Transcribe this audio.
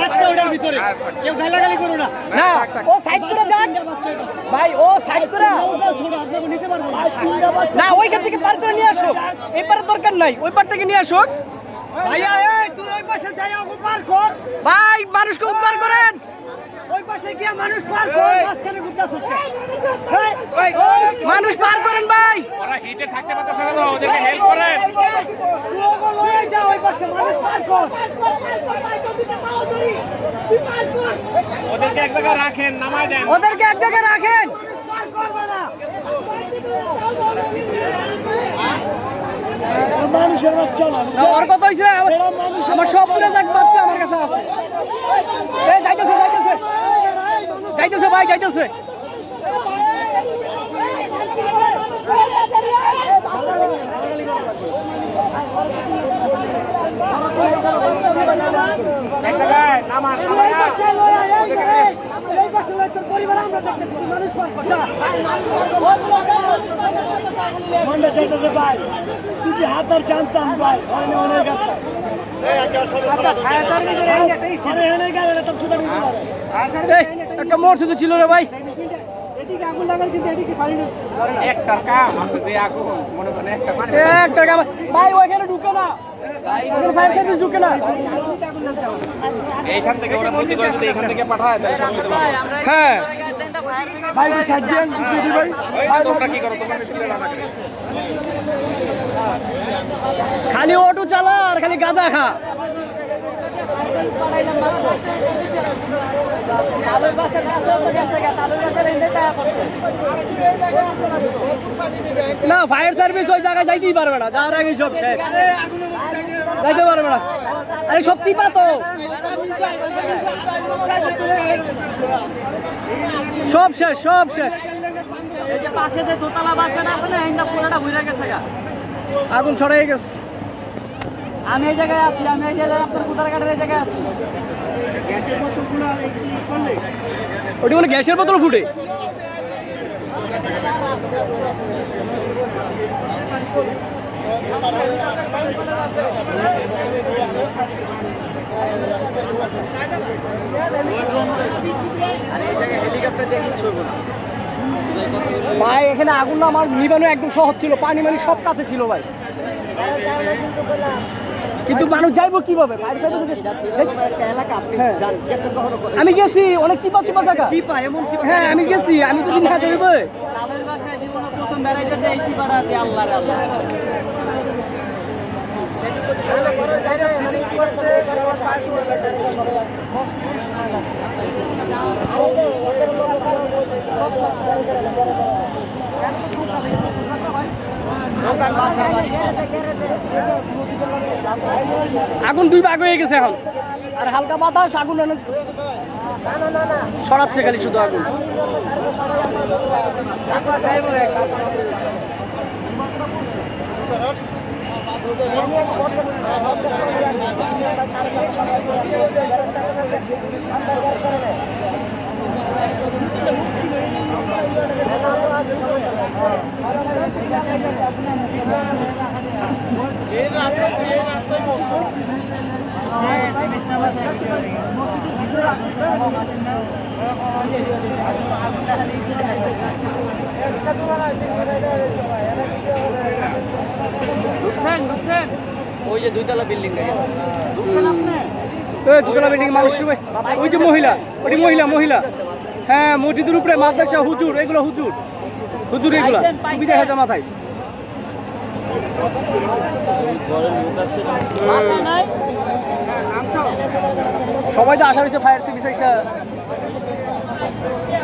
বাচ্চা ওটার ভিতরে কেউ গালাগালি করো না। না ও সাইড করে যান ভাই, ও সাইড করে নৌকা ছোট আপনাকে নিতে পারবো না। না, ওইখান থেকে পার করে নিয়ে আসো, এই পারের দরকার নাই, ওই পার থেকে নিয়ে আসো। ভাইয়া এই তুই ওই পাশে যাই ওকে পার কর ভাই, মানুষকে উদ্ধার করেন। ওই পাশে গিয়ে মানুষ পার কর মাঝখানে ঘুরতাছস কেন? মানুষ পার করেন ভাই। ওরা হিটে থাকতে পারতেছে না, তো ওদেরকে হেল্প করেন। তুই ওকে লয়ে যা ওই পাশে মানুষ পার কর। ওদেরকে এক জায়গায় রাখেন, নামায় দেন। ওদেরকে এক জায়গায় রাখেন। মানুষ পার করবে না। মানুষের বাচ্চা না ওর কথা হইছে আমার সবগুলো যাক বাচ্চা আমার কাছে আছে। এই যাইতেছে যাইতেছে যাইতেছে ভাই, যাইতেছে। এক জায়গায় নামান, নামায় এই পাশে লয়ে এই পাশে লয়ে তোর পরিবার আমরা দেখতেছি তুই মানুষ পার কর যা। মন্ডা চাইতেছে ভাই তুই যে হাত আর জানতাম ভাই অনেক অনেক গাতা একটা মোড় শুধু ছিল রে ভাই। এদিকে আগুন লাগার কিন্তু এদিকে পারি না। একটা কাম আছে যে আগুন মনে করেন একটা মানে একটা কাম ভাই, ওইখানে ঢুকে না, ফায়ার সার্ভিস ঢুকে না। এইখান থেকে ওরা প্রতি করে যদি এখান থেকে পাঠায় তাহলে সব নিতে পারবে। হ্যাঁ ভাই ভাই সাইড দেন দিদি ভাই ওই যে তোমরা কি করো, তোমরা মিশলে না করে খালি অটো চালা আর খালি গাঁজা খা। না, ফায়ার সার্ভিস ওই জায়গায় যাইতেই পারবে না, যার আগে সব শেষ, যাইতে পারবে না। আরে সব চিপা তো, সব শেষ সব শেষ। এই যে পাশে যে দোতলা বাসাটা আছে না, এইটা পুরোটা ঘুরে গেছে গা, আগুন ছড়াই গেছে। আমি এই জায়গায় আছি, আমি এই জায়গায় আপনার কুতারঘাটের এই জায়গায় আছি। গ্যাসের বোতলগুলো করলে ওটি বলে গ্যাসের বোতল ফুটে। ভাই এখানে আগুন না আমার নিবানো একদম সহজ ছিল, পানি মানে সব কাছে ছিল ভাই, কিন্তু মানুষ যাইবো কিভাবে? আমি গেছি অনেক চিপা চিপা জায়গা, হ্যাঁ আমি গেছি, আমি তো না যাইব। প্রথম বেড়াইতেছে এই চিপাটাতে, আল্লাহ আল্লাহ। আগুন দুই ভাগ হয়ে গেছে এখন, আর হালকা বাতাস, আগুন ছড়াচ্ছে খালি শুধু আগুন। ওই যে দুইতলা বিল্ডিং দুতলা বিল্ডিং মানুষ, ওই যে মহিলা, ওই মহিলা মহিলা, হ্যাঁ মসজিদের উপরে মাদ্রাসা, হুজুর, এগুলো হুজুর হুজুর, এগুলা টুপি দেখা যায় মাথায়। সবাই তো আশা হয়েছে ফায়ার সার্ভিস।